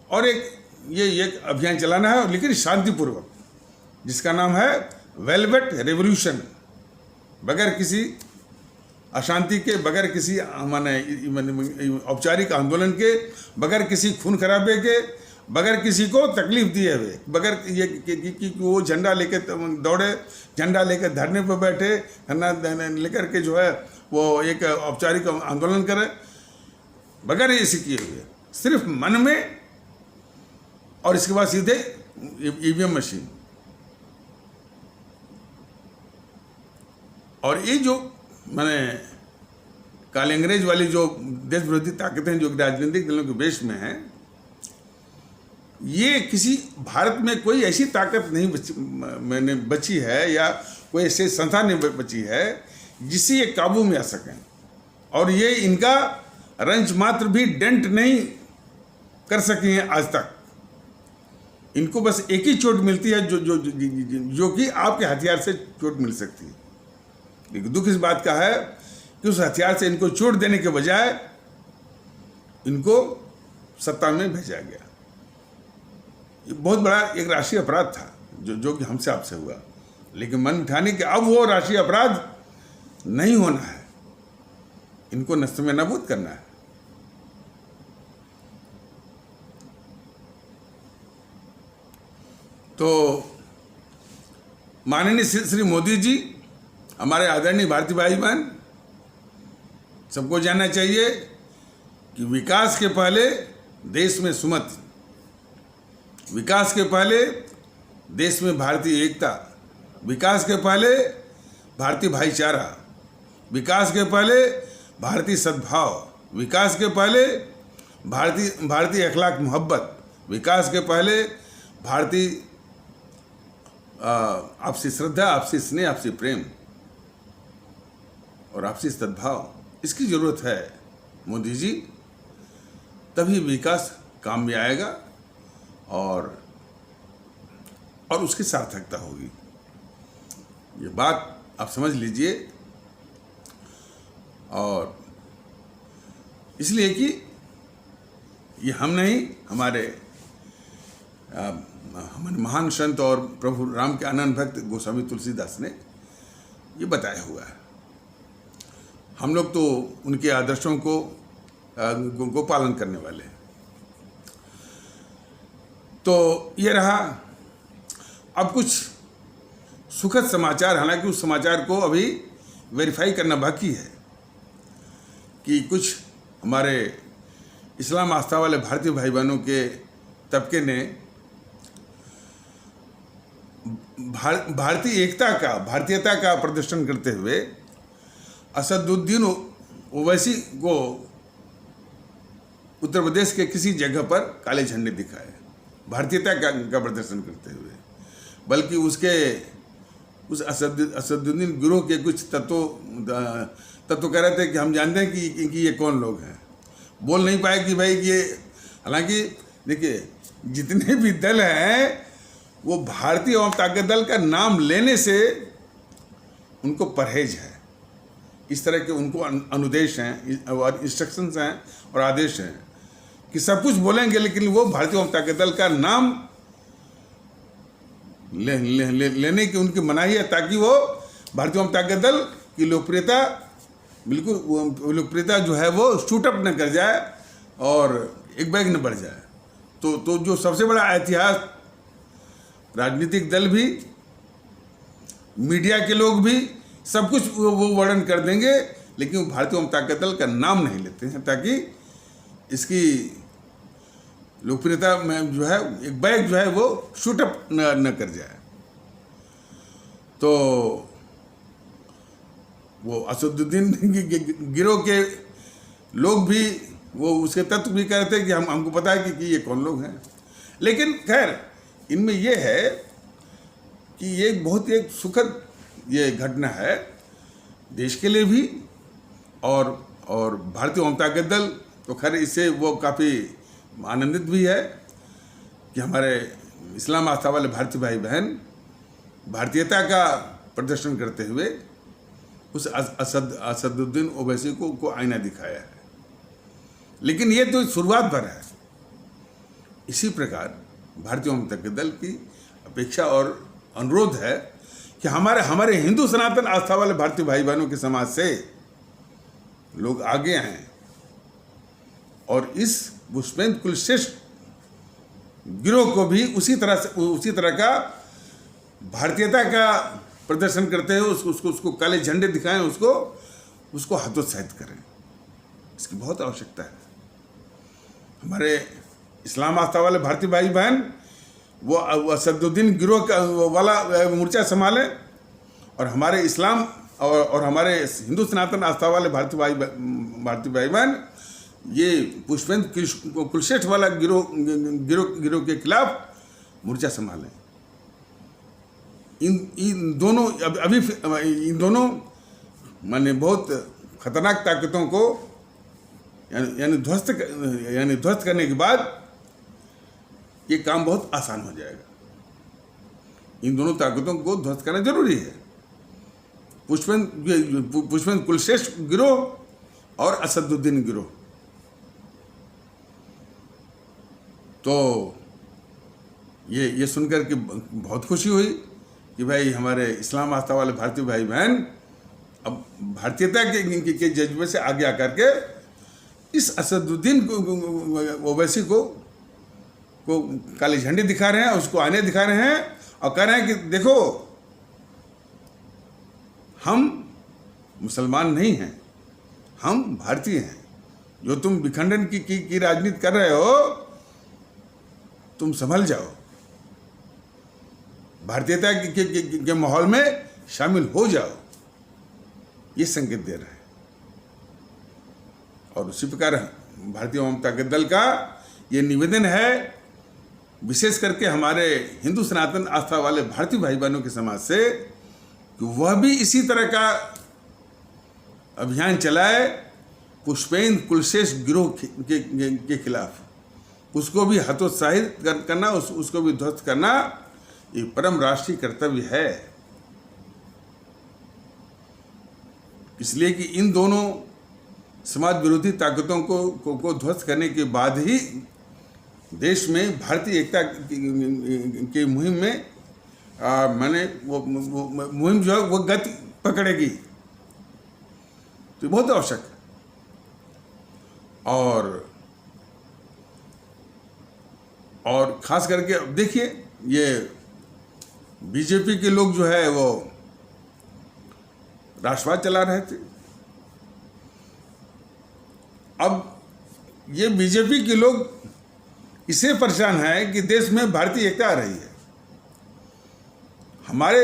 Speaker 1: और एक अभियान चलाना है, लेकिन शांतिपूर्वक, जिसका नाम है वेलवेट रेवोल्यूशन। बगैर किसी अशांति के, बगैर किसी माने औपचारिक आंदोलन के, बगैर किसी खून खराबे के, बगैर किसी को तकलीफ दिए हुए, बगैर ये कि वो झंडा लेके दौड़े, झंडा लेकर धरने पर बैठे, धरना लेकर के जो है वो एक औपचारिक आंदोलन करे, बगैर ऐसे किए हुए, सिर्फ मन में, और इसके बाद सीधे ईवीएम मशीन। और ये जो माने काले अंग्रेज वाली जो देश विरोधी ताकतें जो राजनीतिक दलों के बेश में हैं, ये किसी भारत में कोई ऐसी ताकत नहीं बची है, या कोई ऐसे संस्था नहीं बची है जिससे ये काबू में आ सकें, और ये इनका रंच मात्र भी डेंट नहीं कर सके हैं आज तक। इनको बस एक ही चोट मिलती है जो कि आपके हथियार से चोट मिल सकती है। लेकिन दुख इस बात का है कि उस हथियार से इनको चोट देने के बजाय इनको सत्ता में भेजा गया। ये बहुत बड़ा एक राष्ट्रीय अपराध था जो कि हमसे आपसे हुआ, लेकिन मन उठाने के अब वो राष्ट्रीय अपराध नहीं होना है, इनको नष्ट में नाबूद करना है। तो माननीय श्री मोदी जी, हमारे आदरणीय भारतीय भाई बहन, सबको जानना चाहिए कि विकास के पहले देश में सुमत, विकास के पहले देश में भारतीय एकता, विकास के पहले भारतीय भाईचारा, विकास के पहले भारतीय सद्भाव, विकास के पहले भारतीय अखलाक मोहब्बत, विकास के पहले भारतीय आपसी श्रद्धा, आपसी स्नेह, आपसी प्रेम और आपसी सद्भाव, इसकी ज़रूरत है मोदी जी। तभी विकास काम में आएगा और उसकी सार्थकता होगी। ये बात आप समझ लीजिए। और इसलिए कि ये हम नहीं, हमारे महान संत और प्रभु राम के अनन्य भक्त गोस्वामी तुलसीदास ने ये बताया हुआ है। हम लोग तो उनके आदर्शों को पालन करने वाले हैं। तो ये रहा। अब कुछ सुखद समाचार, हालांकि उस समाचार को अभी वेरीफाई करना बाकी है कि कुछ हमारे इस्लाम आस्था वाले भारतीय भाई बहनों के तबके ने भारतीय एकता का, भारतीयता का प्रदर्शन करते हुए असदुद्दीन ओवैसी को उत्तर प्रदेश के किसी जगह पर काले झंडे दिखाए, भारतीयता का प्रदर्शन करते हुए। बल्कि उस असदुद्दीन गिरोह के कुछ तत्व कह रहे थे कि हम जानते हैं कि ये कौन लोग हैं। बोल नहीं पाए कि भाई ये, हालांकि देखिए जितने भी दल हैं वो भारतीय एवं ताकत दल का नाम लेने से उनको परहेज है। इस तरह के उनको अनुदेश हैं और इंस्ट्रक्शंस हैं और आदेश हैं कि सब कुछ बोलेंगे, लेकिन वो भारतीय एवं ताकत दल का नाम लेने की उनकी मनाही है, ताकि वो भारतीय एवं ताकत दल की लोकप्रियता, बिल्कुल लोकप्रियता जो है वो शूटअप न कर जाए और एक बैग न बढ़ जाए। तो जो सबसे बड़ा ऐतिहास, राजनीतिक दल भी, मीडिया के लोग भी सब कुछ वो वर्णन कर देंगे, लेकिन वो भारतीय एवं ताकत दल का नाम नहीं लेते हैं, ताकि इसकी लोकप्रियता में जो है एक बैग जो है वो शूटअप न कर जाए। तो वो असदुद्दीन गिरोह के लोग भी, वो उसके तत्व भी कहते हैं कि हमको पता है कि ये कौन लोग हैं। लेकिन खैर इनमें ये है कि ये बहुत एक सुखद ये घटना है देश के लिए भी, और भारतीय एवं ताकत दल तो खैर इससे वो काफ़ी आनंदित भी है कि हमारे इस्लाम आस्था वाले भारतीय भाई बहन भारतीयता का प्रदर्शन करते हुए उस असदुद्दीन ओवैसी को आईना दिखाया है। लेकिन ये तो शुरुआत भर है। इसी प्रकार भारतीय एवं ताकत दल की अपेक्षा और अनुरोध है कि हमारे हिंदू सनातन आस्था वाले भारतीय भाई बहनों के समाज से लोग आगे आए और इस पुष्पेंद्र कुलश्रेष्ठ गिरोह को भी उसी तरह का भारतीयता का प्रदर्शन करते हुए उसको काले झंडे दिखाएं, उसको हतोत्साहित करें। इसकी बहुत आवश्यकता है। हमारे इस्लाम आस्था वाले भारतीय भाई बहन वो असदुद्दीन गिरोह का वाला मोर्चा संभालें और हमारे इस्लाम और हमारे हिंदू सनातन आस्था वाले भारतीय भाई बहन ये पुष्पेंद्र कुलश्रेष्ठ वाला गिरोह के खिलाफ मोर्चा संभालें। इन दोनों माने बहुत खतरनाक ताकतों को यानी ध्वस्त करने के बाद ये काम बहुत आसान हो जाएगा। इन दोनों ताकतों को ध्वस्त करना जरूरी है, पुष्पेंद्र कुलश्रेष्ठ गिरोह और असदुद्दीन गिरोह। तो ये सुनकर के बहुत खुशी हुई कि भाई हमारे इस्लाम आस्था वाले भारतीय भाई बहन अब भारतीयता के जज्बे से आगे आकर के इस असदुद्दीन ओवैसी को काले झंडे दिखा रहे हैं, उसको आने दिखा रहे हैं और कह रहे हैं कि देखो हम मुसलमान नहीं हैं, हम भारतीय हैं। जो तुम विखंडन की राजनीति कर रहे हो, तुम संभल जाओ, भारतीयता के माहौल में शामिल हो जाओ, ये संकेत दे रहे हैं। और उसी प्रकार भारतीय जनता दल का ये निवेदन है, विशेष करके हमारे हिंदू सनातन आस्था वाले भारतीय भाई बहनों के समाज से, कि वह भी इसी तरह का अभियान चलाए पुष्पेंद्र कुलश्रेष्ठ गिरोह के खिलाफ। उसको भी हतोत्साहित करना, उसको भी ध्वस्त करना, ये परम राष्ट्रीय कर्तव्य है। इसलिए कि इन दोनों समाज विरोधी ताकतों को ध्वस्त करने के बाद ही देश में भारतीय एकता की मुहिम में वो मुहिम जो है वो गति पकड़ेगी। तो बहुत आवश्यक है। और खास करके अब देखिए, ये बीजेपी के लोग जो है वो राष्ट्रवाद चला रहे थे। अब ये बीजेपी के लोग इससे परेशान है कि देश में भारतीय एकता आ रही है। हमारे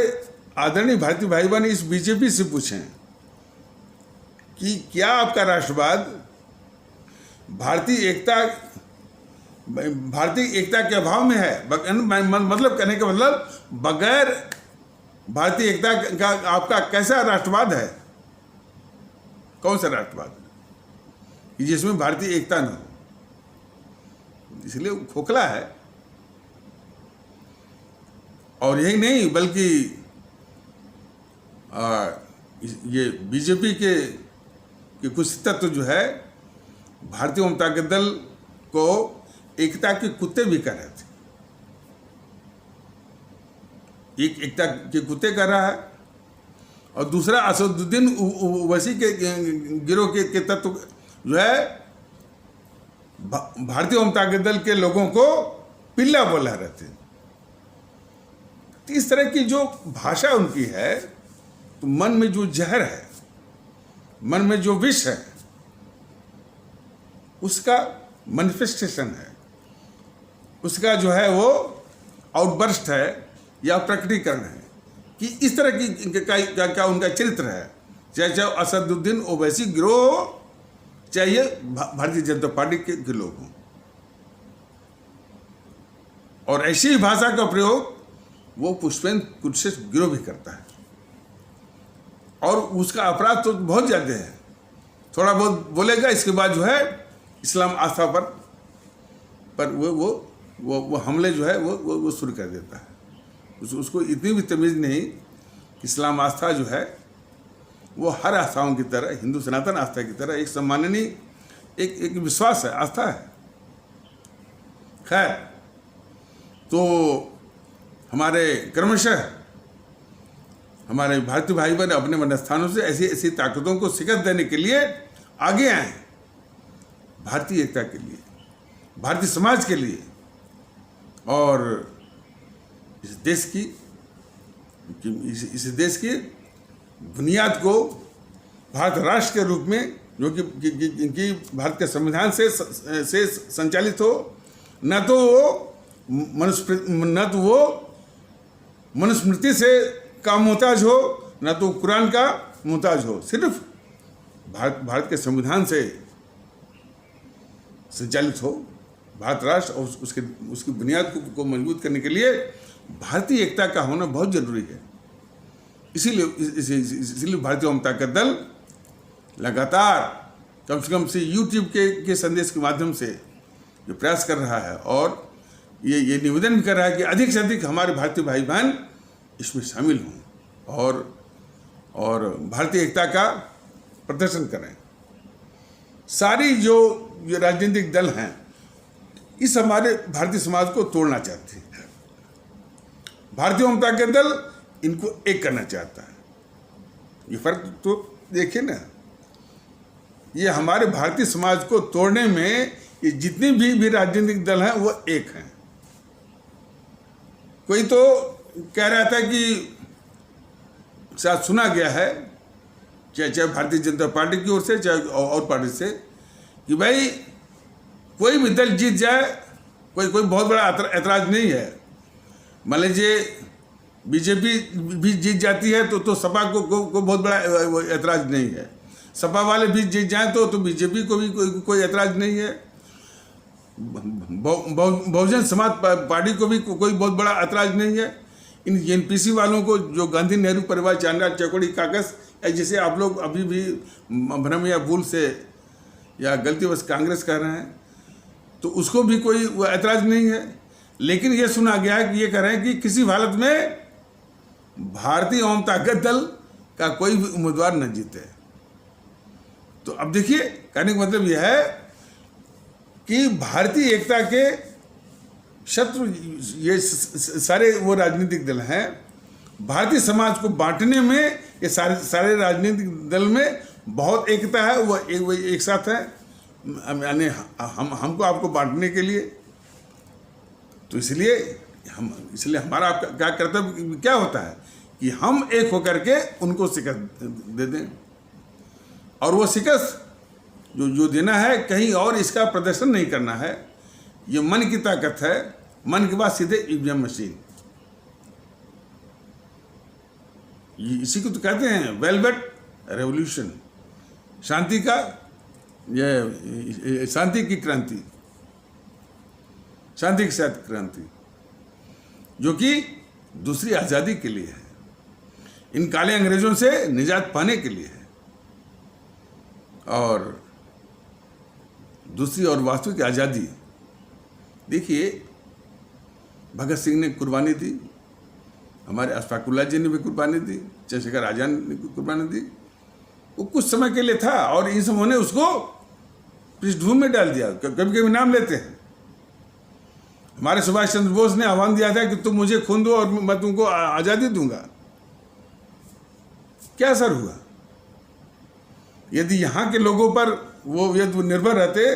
Speaker 1: आदरणीय भारतीय भाई बहन इस बीजेपी से पूछें कि क्या आपका राष्ट्रवाद भारतीय एकता के अभाव में है? मतलब कहने का मतलब, बगैर भारतीय एकता का आपका कैसा राष्ट्रवाद है? कौन सा राष्ट्रवाद कि जिसमें भारतीय एकता न हो? इसलिए खोखला है। और यही नहीं, बल्कि ये बीजेपी के कुछ तत्व जो है भारतीय जनता दल को एकता के कुत्ते भी कर रहे थे। एक एकता के कुत्ते कर रहा है और दूसरा असदुद्दीन ओवैसी के गिरोह के तत्व जो है भारतीय जनता दल के लोगों को पिल्ला बोला रहे थे। तो इस तरह की जो भाषा उनकी है, तो मन में जो जहर है, मन में जो विष है, उसका मैनिफेस्टेशन है, उसका जो है वो आउटबर्स्ट है या प्रकटीकरण है कि इस तरह की क्या उनका चरित्र है। चाहे असदुद्दीन ओवैसी गिरोह हो, चाहे भारतीय जनता पार्टी के लोग हों। और ऐसी ही भाषा का प्रयोग वो पुष्पेंद्र कुलश्रेष्ठ गिरोह भी करता है। और उसका अपराध तो बहुत ज़्यादा है। थोड़ा बहुत बोलेगा, इसके बाद जो है इस्लाम आस्था पर वो हमले जो है वो शुरू कर देता है। उसको इतनी भी तमीज़ नहीं कि इस्लाम आस्था जो है वो हर आस्थाओं की तरह, हिंदू सनातन आस्था की तरह एक सम्माननीय एक विश्वास है, आस्था है। खैर, तो हमारे क्रमशः हमारे भारतीय भाई बहन अपने मन स्थानों से ऐसी ऐसी ताकतों को शिकस्त देने के लिए आगे आए, भारतीय एकता के लिए, भारतीय समाज के लिए, और इस देश की बुनियाद को भारत राष्ट्र के रूप में, जो कि भारत के संविधान से संचालित हो, न तो वो मनुस्मृति से का मोहताज हो, न तो कुरान का मोहताज हो, सिर्फ भारत के संविधान से संचालित हो। भारत राष्ट्र और उसकी बुनियाद को मजबूत करने के लिए भारतीय एकता का होना बहुत जरूरी है। इसीलिए भारतीय ओम ताकत दल लगातार कम से कम से यूट्यूब के संदेश के माध्यम से जो प्रयास कर रहा है, और ये निवेदन भी कर रहा है कि अधिक से अधिक हमारे भारतीय भाई बहन इसमें शामिल हों और भारतीय एकता का प्रदर्शन करें। सारी जो राजनीतिक दल हैं इस हमारे भारतीय समाज को तोड़ना चाहते हैं। भारतीय ओम ताकत दल इनको एक करना चाहता है। ये फर्क तो देखिए ना, ये हमारे भारतीय समाज को तोड़ने में ये जितने भी राजनीतिक दल हैं वो एक हैं। कोई तो कह रहा था कि शायद सुना गया है, चाहे भारतीय जनता पार्टी की ओर से चाहे और पार्टी से, कि भाई कोई भी दल जीत जाए कोई बहुत बड़ा ऐतराज नहीं है। मान लीजिए बीजेपी भी जीत जाती है तो सपा को बहुत बड़ा ऐतराज नहीं है। सपा वाले भी जीत जाएं तो बीजेपी को भी कोई ऐतराज नहीं है। बहुजन समाज पार्टी को भी कोई बहुत बड़ा ऐतराज नहीं है। इन एनपीसी वालों को, जो गांधी नेहरू परिवार चांदा चौकड़ी कागज, जैसे आप लोग अभी भी भ्रम या भूल से या गलतीवश कांग्रेस कह रहे हैं, तो उसको भी कोई ऐतराज नहीं है। लेकिन ये सुना गया है कि ये कह रहे हैं कि किसी हालत में भारतीय ओम ताकत दल का कोई भी उम्मीदवार न जीते। तो अब देखिए, कहने का मतलब यह है कि भारतीय एकता के शत्रु ये सारे वो राजनीतिक दल हैं। भारतीय समाज को बांटने में ये सारे राजनीतिक दल में बहुत एकता है, वो एक साथ है, यानी हमको आपको बांटने के लिए। तो इसलिए हमारा क्या कर्तव्य क्या होता है कि हम एक होकर के उनको शिकस्त दे दें, और वो शिकस्त जो देना है कहीं और इसका प्रदर्शन नहीं करना है। ये मन की ताकत है, मन के बाद सीधे ईवीएम मशीन। इसी को तो कहते हैं वेलवेट रेवोल्यूशन, शांति का ये शांति की क्रांति, शांति के साथ क्रांति, जो कि दूसरी आज़ादी के लिए है, इन काले अंग्रेजों से निजात पाने के लिए है, और दूसरी और वास्तविक आज़ादी। देखिए, भगत सिंह ने कुर्बानी दी, हमारे अशफाक उल्लाह जी ने भी कुर्बानी दी, चंद्रशेखर आज़ाद ने कुर्बानी दी। वो कुछ समय के लिए था, और इन समूहों ने उसको पृष्ठभूमि में डाल दिया। कभी कभी नाम लेते हैं। हमारे सुभाष चंद्र बोस ने आह्वान दिया था कि तुम मुझे खून दो और मैं तुमको आज़ादी दूंगा। क्या असर हुआ? यदि यहाँ के लोगों पर वो निर्भर रहते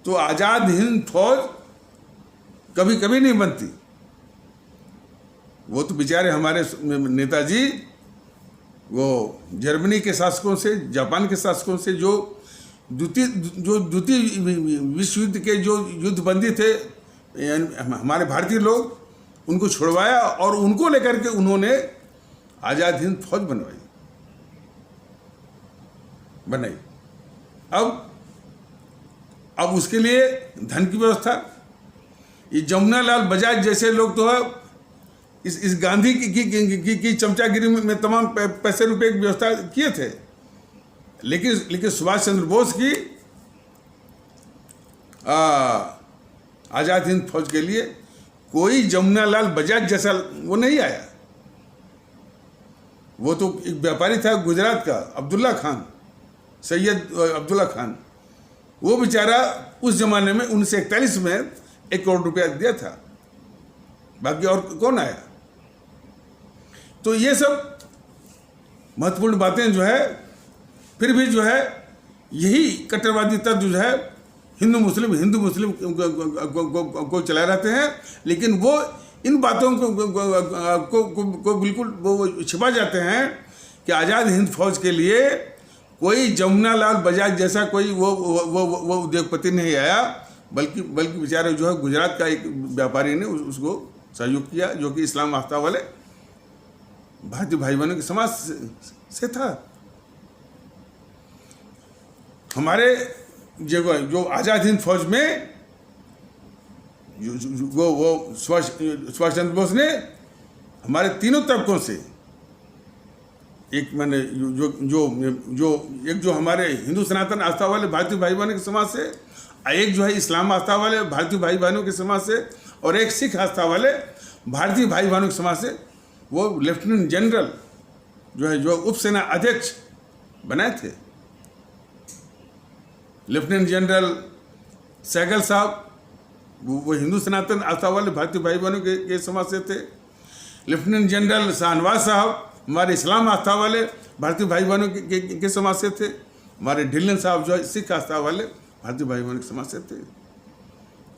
Speaker 1: तो आज़ाद हिंद फौज कभी कभी नहीं बनती। वो तो बेचारे हमारे नेताजी वो जर्मनी के शासकों से, जापान के शासकों से, जो द्वितीय विश्व युद्ध के जो युद्धबंदी थे, हमारे भारतीय लोग, उनको छुड़वाया और उनको लेकर के उन्होंने आज़ाद हिंद फौज बनाई। अब उसके लिए धन की व्यवस्था, ये जमुनालाल बजाज जैसे लोग तो है इस गांधी की चमचागिरी में तमाम पैसे रुपए की व्यवस्था किए थे। लेकिन सुभाष चंद्र बोस की आज़ाद हिंद फौज के लिए कोई जमुनालाल बजाज जैसा वो नहीं आया। वो तो एक व्यापारी था गुजरात का, अब्दुल्ला खान, सैयद अब्दुल्ला खान। वो बेचारा उस जमाने में 1941 में 1 करोड़ रुपया दिया था, बाकी और कौन आया? तो ये सब महत्वपूर्ण बातें जो है फिर भी जो है यही कट्टरवादी तत्व जो है हिंदू मुस्लिम को चलाए रहते हैं, लेकिन वो इन बातों को बिल्कुल वो छिपा जाते हैं कि आज़ाद हिंद फौज के लिए कोई जमुनालाल बजाज जैसा कोई वो उद्योगपति नहीं आया, बल्कि बेचारे जो है गुजरात का एक व्यापारी ने उसको सहयोग किया, जो कि इस्लाम आस्था वाले भारतीय भाई बहनों के समाज से था। हमारे जो आज़ाद हिंद फौज में वो सुभाष चंद्र बोस ने हमारे तीनों तबकों से, एक मैंने जो हमारे हिंदू सनातन आस्था वाले भारतीय भाई बहनों के समाज से, एक जो है इस्लाम आस्था वाले भारतीय भाई बहनों के समाज से, और एक सिख आस्था वाले भारतीय भाई बहनों के समाज से वो लेफ्टिनेंट जनरल जो उप सेना अध्यक्ष बनाए थे। लेफ्टिनेंट जनरल सहगल साहब वो हिंदू सनातन आस्था वाले भारतीय भाई बहनों के समाज से थे। लेफ्टिनेंट जनरल शाहनवाज साहब हमारे इस्लाम आस्था वाले भारतीय भाई बहनों के समाज से थे। हमारे ढिल्लन साहब जो है सिख आस्था वाले भारतीय भाई बहनों के समाज से थे।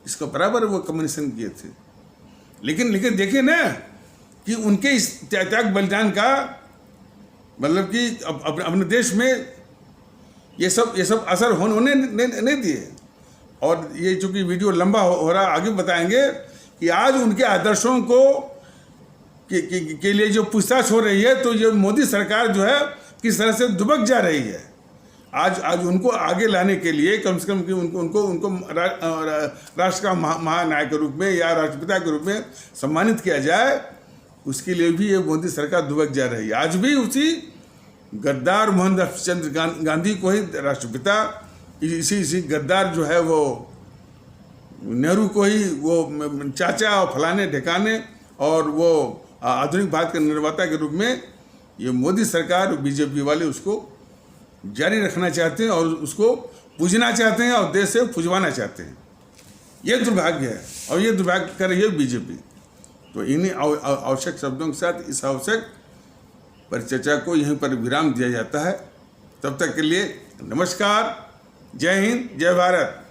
Speaker 1: इसका बराबर वो कम्युनिकेशन किए थे। लेकिन देखिए ना कि उनके इस त्याग बलिदान का मतलब कि अपने देश में ये सब असर होने नहीं दिए। और ये चूँकि वीडियो लंबा हो रहा, आगे बताएंगे कि आज उनके आदर्शों को के लिए जो पूछताछ हो रही है, तो ये मोदी सरकार जो है किस तरह से दुबक जा रही है। आज उनको आगे लाने के लिए कम से कम कि उनको राष्ट्र का महानायक के रूप में या राष्ट्रपिता के रूप में सम्मानित किया जाए, उसके लिए भी ये मोदी सरकार दुबक जा रही है। आज भी उसी गद्दार मोहनदास चंद्र गांधी को ही राष्ट्रपिता, इसी गद्दार जो है वो नेहरू को ही वो चाचा और फलाने ठिकाने और वो आधुनिक भारत के निर्माता के रूप में ये मोदी सरकार, बीजेपी वाले उसको जारी रखना चाहते हैं और उसको पूजना चाहते हैं और देश से पुजवाना चाहते हैं। ये दुर्भाग्य है और ये दुर्भाग्य कर रही है बीजेपी। तो इन्हीं आवश्यक शब्दों के साथ इस आवश्यक परिचर्चा को यहीं पर विराम दिया जाता है। तब तक के लिए नमस्कार, जय हिंद, जय भारत।